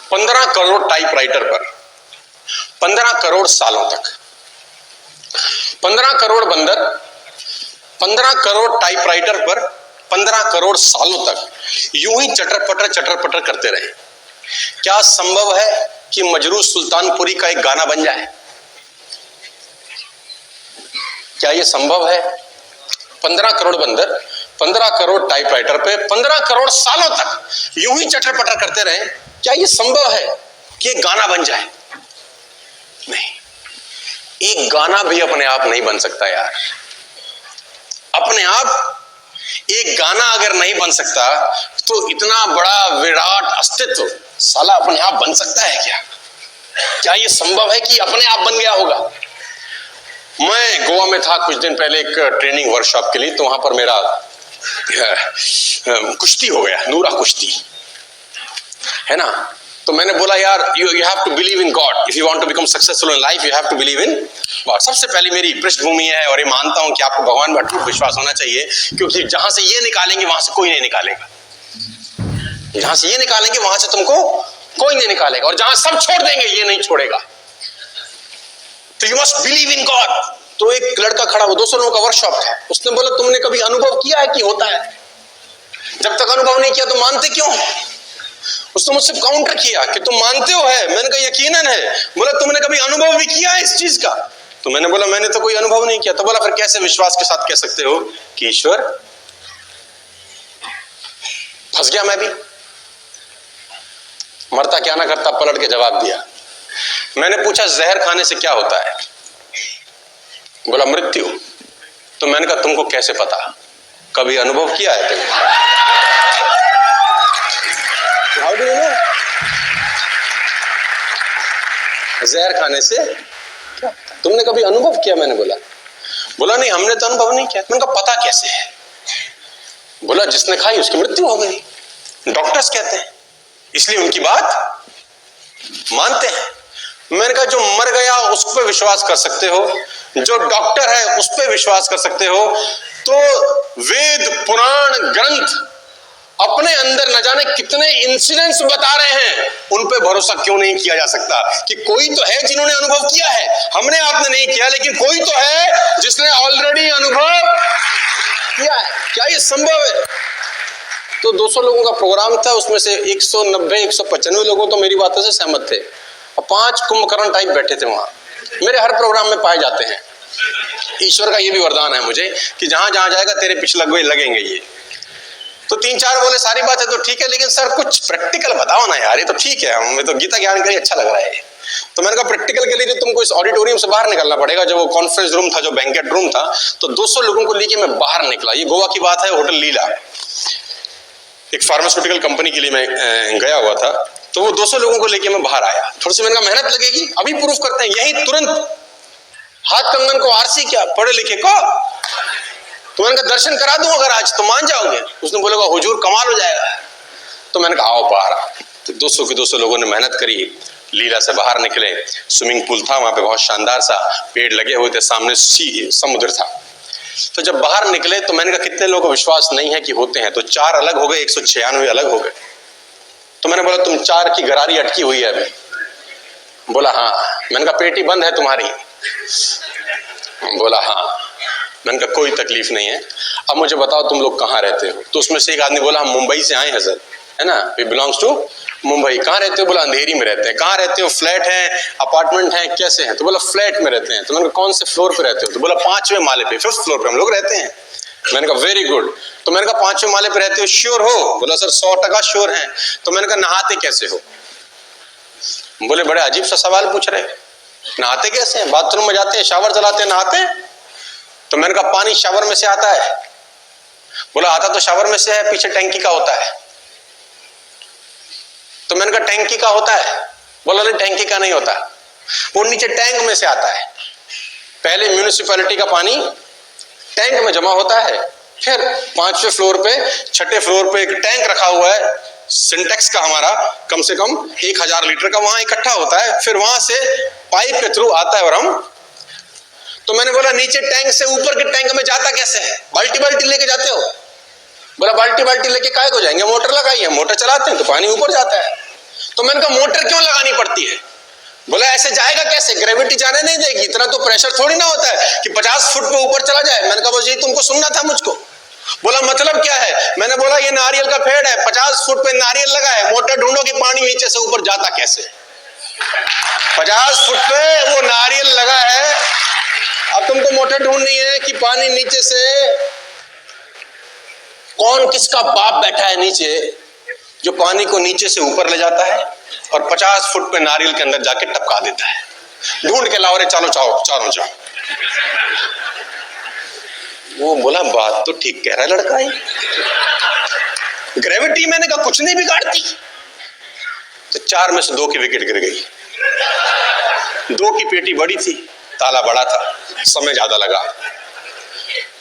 15 crore typewriter पर 15 करोड़ सालों तक, 15 करोड़ बंदर 15 करोड़ टाइपराइटर पर 15 करोड़ सालों तक यूं ही चटर पटर करते रहे। क्या संभव है कि मजरू सुल्तानपुरी का एक गाना बन जाए? क्या यह संभव है? 15 करोड़ बंदर 15 करोड़ टाइपराइटर पे 15 करोड़ सालों तक यूं ही चटर पटर करते रहे। क्या यह संभव है कि एक गाना बन जाए? नहीं, एक गाना भी अपने आप नहीं बन सकता यार। अपने आप एक गाना अगर नहीं बन सकता तो इतना बड़ा विराट अस्तित्व साला अपने आप बन सकता है क्या? क्या यह संभव है कि अपने आप बन गया होगा? मैं गोवा में था कुछ दिन पहले एक ट्रेनिंग वर्कशॉप के लिए, तो वहां पर मेरा कुश्ती हो गया, नूरा कुश्ती है ना। तो मैंने बोला यार you have to believe in God if you want to become successful in life, you have to believe in God. सबसे पहले मेरी पृष्ठभूमि है और ये मानता हूं कि आपको भगवान पर अटूट विश्वास होना चाहिए, क्योंकि जहां से ये निकालेंगे वहां से कोई नहीं निकालेगा। जहां से ये निकालेंगे वहां से तुमको कोई नहीं निकालेगा, और जहां सब छोड़ देंगे ये नहीं छोड़ेगा। तो you must believe in God. तो एक लड़का खड़ा हुआ, 200 लोगों का वर्कशॉप था, उसने बोला तुमने कभी अनुभव किया है कि होता है? जब तक अनुभव नहीं किया तो मानते क्यों? उसने मुझसे काउंटर किया कि तुम मानते हो है। मैंने कहा यकीनन है। बोला तुमने कभी अनुभव भी किया है इस चीज का? तो मैंने बोला मैंने तो कोई अनुभव नहीं किया। तो बोला फिर कैसे विश्वास के साथ कह सकते हो कि ईश्वर? फंस गया मैं भी। मरता क्या ना करता, पलट के जवाब दिया। मैंने पूछा जहर खाने से क्या होता है? बोला मृत्यु। तो मैंने कहा तुमको कैसे पता? कभी अनुभव किया है तुमने? How do you know? जहर खाने से क्या? तुमने कभी अनुभव किया? मैंने बोला नहीं हमने तो अनुभव नहीं किया। मैंने कहा पता कैसे है? बोला जिसने खाई उसकी मृत्यु हो गई, डॉक्टर्स कहते हैं, इसलिए उनकी बात मानते हैं। मैंने कहा जो मर गया उस पर विश्वास कर सकते हो, जो डॉक्टर है उस पर विश्वास कर सकते हो, तो वेद पुराण ग्रंथ अपने अंदर न जाने कितने इंसिडेंट्स बता रहे हैं, उन पे भरोसा क्यों नहीं किया जा सकता? कि कोई तो है जिन्होंने अनुभव किया है, हमने आपने नहीं किया, लेकिन कोई तो है जिसने ऑलरेडी अनुभव किया है। क्या ये संभव है? तो 200 लोगों का प्रोग्राम था, उसमें से 195 लोगों तो मेरी बातों से सहमत थे, और 5 कुंभकर्ण टाइप बैठे थे वहां। मेरे हर प्रोग्राम में पाए जाते हैं। ईश्वर का ये भी वरदान है मुझे कि जहां जहां जाएगा तेरे पीछे लगेंगे ये। तो 3-4 बोले सारी बात है तो ठीक है, लेकिन सर कुछ प्रैक्टिकल बताओ ना यार। ये तो ठीक है, हमें तो गीता ज्ञान के लिए अच्छा लग रहा है। तो मैंने कहा प्रैक्टिकल के लिए तुमको इस ऑडिटोरियम से बाहर निकलना पड़ेगा। जब वो कॉन्फ्रेंस रूम था, जो बैंकेट रूम था, तो 200 लोगों को लेके मैं बाहर निकला। ये गोवा की बात है, होटल लीला, एक फार्मास्यूटिकल कंपनी के लिए मैं गया हुआ था। तो वो 200 लोगों को लेके मैं बाहर आया। थोड़ी सी मैंने कहा मेहनत लगेगी, अभी प्रूफ करते हैं, यही तुरंत हाथ कंगन को आरसी क्या पढ़े लिखे को तो मैंने कहा दर्शन करा दूं अगर आज तो मान जाओगे? उसने बोलेगा हुजूर कमाल हो जाएगा। तो मैंने कहा आओ बाहर। तो 200 के 200 लोगों ने मेहनत करी, लीला से बाहर निकले। स्विमिंग पूल था वहां पे, बहुत शानदार सा, पेड़ लगे हुए थे, सामने समुद्र था। तो जब बाहर निकले तो मैंने कहा कितने लोगों को विश्वास नहीं है कि होते हैं? तो 4 अलग हो गए, 196 अलग हो गए। तो मैंने बोला तुम 4 की गरारी अटकी हुई है अभी? बोला हाँ। मैंने कहा पेटी बंद है तुम्हारी? बोला हाँ। मैंने कहा कोई तकलीफ नहीं है, अब मुझे बताओ तुम लोग कहाँ रहते हो? तो उसमें से एक आदमी बोला हम मुंबई से आए हैं सर, है ना, वी बिलोंग्स टू मुंबई। कहाँ रहते हो? बोला अंधेरी में रहते हैं। कहाँ रहते हो? फ्लैट है, अपार्टमेंट है, कैसे हैं? तो बोला फ्लैट में रहते हैं। तो मैंने कहा कौन से फ्लोर पे रहते हो? तो बोला 5वें माले पे, 5th फ्लोर पे हम लोग रहते हैं। मैंने कहा वेरी गुड। तो मैंने कहा 5वें माले पे रहते हो, श्योर हो? बोला सर 100% श्योर है। तो मैंने कहा नहाते कैसे हो? बोले बड़े अजीब सा सवाल पूछ रहे, नहाते कैसे हैं? बाथरूम में जाते हैं, शावर चलाते हैं, नहाते हैं? तो मैंने कहा पानी शावर में से आता है? बोला आता तो शावर में से है, पीछे टैंकी का होता है। तो मैंने कहा टैंकी का होता है? बोला नहीं टैंकी का नहीं होता, वो नीचे टैंक में से आता है। पहले म्यूनिसिपैलिटी का पानी टैंक में जमा होता है, फिर 5वें फ्लोर पे, 6ठे फ्लोर पे एक टैंक रखा हुआ है सिंटेक्स का, हमारा कम से कम 1000 लीटर का, वहां इकट्ठा होता है, फिर वहां से पाइप के थ्रू आता है और हम। तो मैंने बोला नीचे टैंक से ऊपर के टैंक में जाता कैसे है? बाल्टी बाल्टी लेके जाते हो? बोला बाल्टी बाल्टी लेके काहे को जाएंगे, मोटर लगाई है, मोटर चलाते हैं तो पानी ऊपर जाता है। तो मैंने कहा मोटर क्यों लगानी पड़ती है? बोला ऐसे जाएगा कैसे, ग्रेविटी जाने नहीं देगी, इतना तो प्रेशर थोड़ी ना होता है कि 50 फुट पे ऊपर चला जाए। मैंने कहा बस यही तुमको सुनना था मुझको। बोला मतलब क्या है? मैंने बोला ये नारियल का पेड़ है, 50 फुट पे नारियल लगा है, मोटर ढूंढो कि पानी नीचे से ऊपर जाता कैसे। 50 फुट पे वो नारियल लगा है, अब तुमको मोटर ढूंढनी है कि पानी नीचे से, कौन किसका बाप बैठा है नीचे जो पानी को नीचे से ऊपर ले जाता है और 50 फुट पे नारियल के अंदर जाके टपका देता है। ढूंढ के लाओ रे, चलो चाओ चारों जाओ। वो बोला बात तो ठीक कह रहा है लड़का ही, ग्रेविटी मैंने कहा कुछ नहीं बिगाड़ती। तो 4 में से 2 की विकेट गिर गई। 2 की पेटी बड़ी थी, ताला बड़ा था, समय ज्यादा लगा।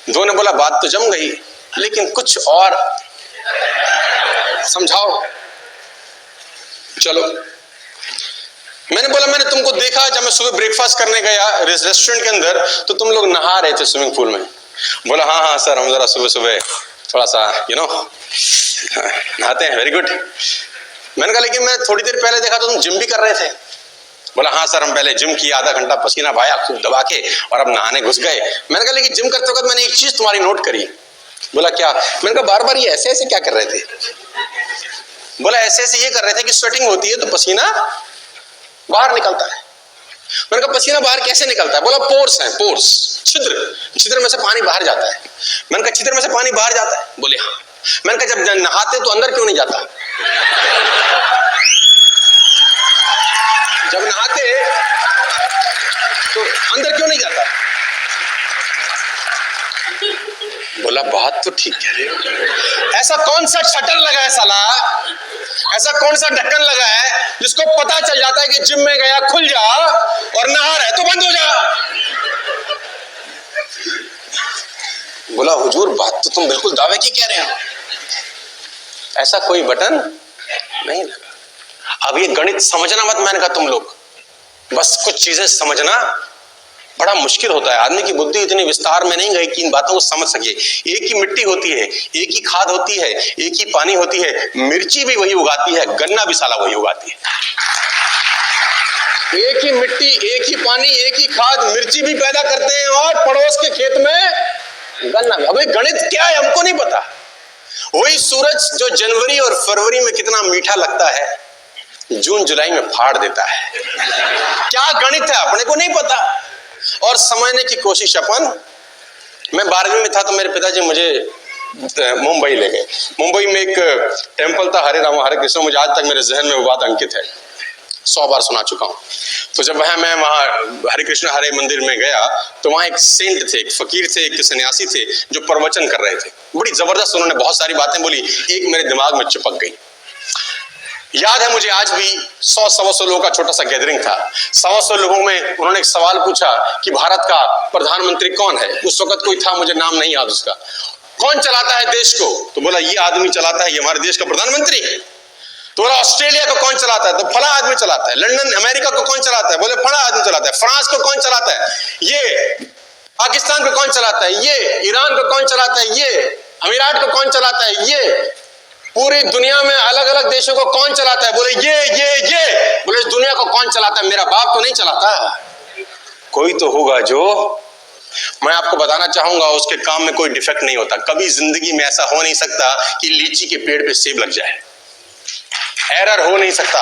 2 ने बोला बात तो जम गई लेकिन कुछ और समझाओ। चलो, मैंने बोला मैंने तुमको देखा जब मैं सुबह ब्रेकफास्ट करने गया रेस्टोरेंट के अंदर, तो तुम लोग नहा रहे थे स्विमिंग पूल में। बोला हाँ हाँ सर, हम जरा सुबह सुबह थोड़ा सा नहाते हैं। Very good. मैंने कहा लेकिन मैं थोड़ी देर पहले देखा तो तुम जिम भी कर रहे थे। बोला हाँ सर, हम पहले जिम किया, आधा घंटा पसीना बहाया खूब दबा के, और अब नहाने घुस गए। मैंने कहा लेकिन जिम करते वक्त मैंने एक चीज तुम्हारी नोट करी। बोला क्या? मैंने कहा बार बार ये ऐसे ऐसे क्या कर रहे थे? बोला ऐसे ऐसे ये कर रहे थे कि स्वेटिंग होती है तो पसीना बाहर निकलता है। मैंने कहा पसीना बाहर कैसे निकलता है? बोला पोर्स हैं, पोर्स, छिद्र, छिद्र में से पानी बाहर जाता है। मैंने कहा छिद्र में से पानी बाहर जाता है? बोले हाँ। मैंने कहा जब नहाते तो अंदर क्यों नहीं जाता? जब नहाते तो अंदर क्यों नहीं जाता? बोला बात तो ठीक कह रहे हो। ऐसा कौन सा शटर लगा है साला, ऐसा कौन सा ढक्कन लगा है जिसको पता चल जाता है कि जिम में गया खुल जा और नहा रहा है तो बंद हो जा? बोला हुजूर बात तो तुम बिल्कुल दावे की कह रहे हो, ऐसा कोई बटन नहीं लगा। अब ये गणित समझना मत, मैंने कहा तुम लोग बस कुछ चीजें समझना बड़ा मुश्किल होता है। आदमी की बुद्धि इतनी विस्तार में नहीं गई कि इन बातों को समझ सके। एक ही मिट्टी होती है, एक ही खाद होती है, एक ही पानी होती है, मिर्ची भी वही उगाती है, गन्ना भी साला वही उगाती है। एक ही मिट्टी, एक ही पानी, एक ही खाद, मिर्ची भी पैदा करते हैं और पड़ोस के खेत में गन्ना भी। अबे गणित क्या है हमको नहीं पता। वही सूरज जो जनवरी और फरवरी में कितना मीठा लगता है, जून जुलाई में फाड़ देता है। क्या गणित है अपने को नहीं पता और समझने की कोशिश अपन। मैं 12वीं में था तो मेरे पिताजी मुझे मुंबई ले गए। मुंबई में एक टेम्पल था, हरे राम हरे कृष्ण, मुझे आज तक मेरे जहन में वो बात अंकित है, 100 बार सुना चुका हूँ। तो जब मैं वहाँ हरे कृष्ण हरे मंदिर में गया तो वहाँ एक सेंट थे, एक फकीर थे, एक सन्यासी थे जो प्रवचन कर रहे थे। बड़ी जबरदस्त उन्होंने बहुत सारी बातें बोली, एक मेरे दिमाग में चिपक गई। याद है मुझे आज भी, 100-125 लोगों का छोटा सा गैदरिंग था। 125 लोगों में उन्होंने एक सवाल पूछा कि भारत का प्रधानमंत्री कौन है। उस वक्त कोई था, मुझे नाम नहीं याद उसका। कौन चलाता है देश को? तो बोला ये आदमी चलाता है, ये हमारे देश का प्रधानमंत्री है। तो बोला ऑस्ट्रेलिया को कौन चलाता है? तो फला आदमी चलाता है। लंदन अमेरिका को कौन चलाता है? बोले फला आदमी चलाता है। फ्रांस को कौन चलाता है? ये। पाकिस्तान को कौन चलाता है? ये। ईरान को कौन चलाता है? ये। अमीरात को कौन चलाता है? ये। पूरी दुनिया में अलग अलग देशों को कौन चलाता है? बोले ये। बोले इस दुनिया को कौन चलाता है? मेरा बाप तो नहीं चलाता, कोई तो होगा जो। मैं आपको बताना चाहूंगा उसके काम में कोई डिफेक्ट नहीं होता। कभी जिंदगी में ऐसा हो नहीं सकता कि लीची के पेड़ पे सेब लग जाए। एरर हो नहीं सकता,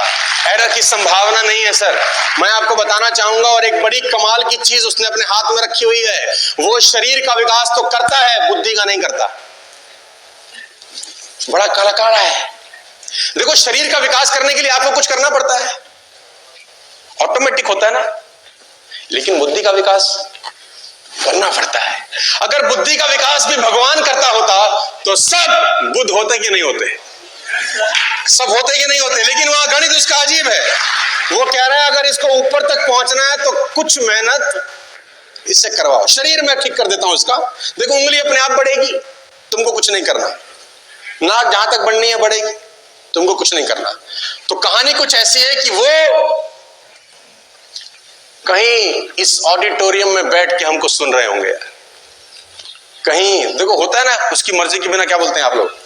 एरर की संभावना नहीं है सर। मैं आपको बताना चाहूंगा, और एक बड़ी कमाल की चीज उसने अपने हाथ में रखी हुई है, वो शरीर का विकास तो करता है, बुद्धि का नहीं करता। बड़ा कलाकार है। देखो शरीर का विकास करने के लिए आपको कुछ करना पड़ता है, ऑटोमेटिक होता है ना, लेकिन बुद्धि का विकास करना पड़ता है। अगर बुद्धि का विकास भी भगवान करता होता तो सब बुद्ध होते कि नहीं होते? सब होते कि नहीं होते? लेकिन वहां गणित उसका अजीब है। वो कह रहा है अगर इसको ऊपर तक पहुंचना है तो कुछ मेहनत इससे करवाओ। शरीर में ठीक कर देता हूं इसका, देखो उंगली अपने आप बढ़ेगी, तुमको कुछ नहीं करना। नाक जहां तक बढ़नी है बढ़ेगी, तुमको कुछ नहीं करना। तो कहानी कुछ ऐसी है कि वो कहीं इस ऑडिटोरियम में बैठ के हमको सुन रहे होंगे, कहीं देखो होता है ना उसकी मर्जी के बिना, क्या बोलते हैं आप लोग,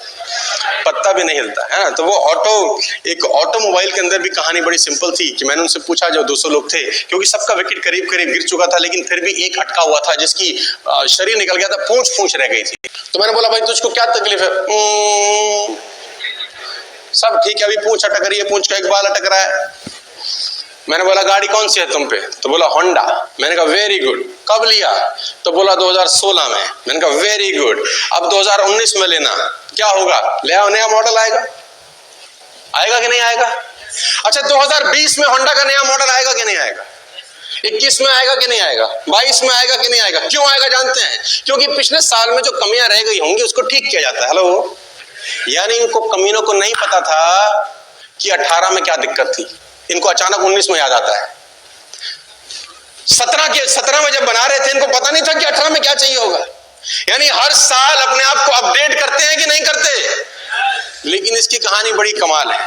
पत्ता भी नहीं हिलता है ना। तो वो एक ऑटोमोबाइल के अंदर भी कहानी बड़ी सिंपल थी कि मैंने उनसे पूछा, जो 200 लोग थे, क्योंकि सबका विकेट करीब करीब गिर चुका था, लेकिन फिर भी एक अटका हुआ था जिसकी शरीर निकल गया था, पूंछ रह गई थी। तो मैंने बोला, भाई तुझको क्या तकलीफ है? सब ठीक है, अभी पूंछ अटक रही है, पूंछ का एक बाल अटक रहा है। मैंने बोला, गाड़ी कौन सी है तुम पे? तो बोला होंडा। मैंने कहा वेरी गुड, कब लिया? तो बोला 2016 में। मैंने कहा वेरी गुड, अब 2019 में लेना, क्या होगा? ले आओ, नया मॉडल आएगा। आएगा कि नहीं आएगा? अच्छा, 2020 में होंडा का नया मॉडल आएगा कि नहीं आएगा? 21 में आएगा कि नहीं आएगा? 22 में आएगा कि नहीं आएगा? क्यों आएगा जानते हैं? क्योंकि पिछले साल में जो कमियां रह गई होंगी उसको ठीक किया जाता है। हेलो, यानी इनको कमीनों को नहीं पता था कि 18 में क्या दिक्कत थी, इनको अचानक 19 में याद आता है। 17 में जब बना रहे थे, इनको पता नहीं था कि 18 में क्या चाहिए होगा। यानी हर साल अपने आप को अपडेट करते हैं कि नहीं करते? लेकिन इसकी कहानी बड़ी कमाल है।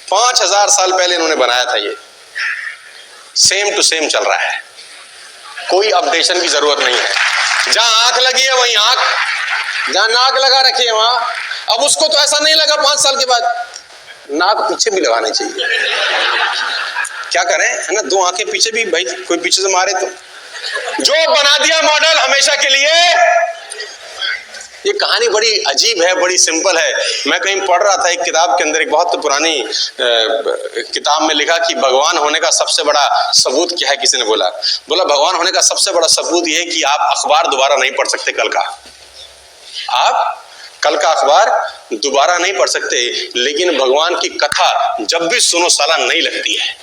5000 साल पहले इन्होंने बनाया था, ये सेम टू सेम चल रहा है, कोई अपडेशन की जरूरत नहीं है। जहां आंख लगी है वहीं आंख, जहां नाक लगा रखी है वहां। अब उसको तो ऐसा नहीं लगा 5 साल के बाद, नाक पीछे भी लगानी चाहिए। क्या करें, है ना, 2 आंखें पीछे भी, भाई कोई पीछे से मारे तो। जो बना दिया मॉडल हमेशा के लिए। ये कहानी बड़ी अजीब है, बड़ी सिंपल है। मैं कहीं पढ़ रहा था एक किताब के अंदर, एक बहुत पुरानी किताब में लिखा कि भगवान होने का सबसे बड़ा सबूत क्या है। किसी ने बोला भगवान होने का सबसे बड़ा सबूत यह है कि आप अखबार दोबारा नहीं पढ़ सकते कल का। आप कल का अखबार दोबारा नहीं पढ़ सकते, लेकिन भगवान की कथा जब भी सुनो साला नहीं लगती है,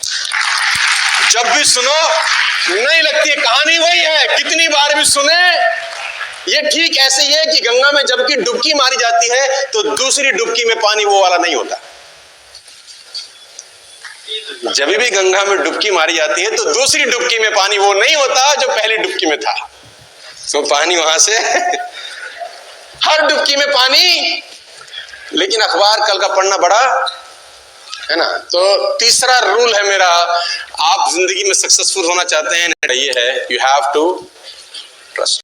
जब भी सुनो नहीं लगती है। कहानी वही है, कितनी बार भी सुने। ये ठीक ऐसे ही है कि गंगा में जबकि डुबकी मारी जाती है तो दूसरी डुबकी में पानी वो वाला नहीं होता। जब भी गंगा में डुबकी मारी जाती है तो दूसरी डुबकी में पानी वो नहीं होता जो पहली डुबकी में था। तो पानी वहां से हर डुबकी में पानी, लेकिन अखबार कल का पढ़ना बड़ा है ना। तो तीसरा रूल है मेरा, आप जिंदगी में सक्सेसफुल होना चाहते हैं, ये है, यू हैव टू ट्रस्ट।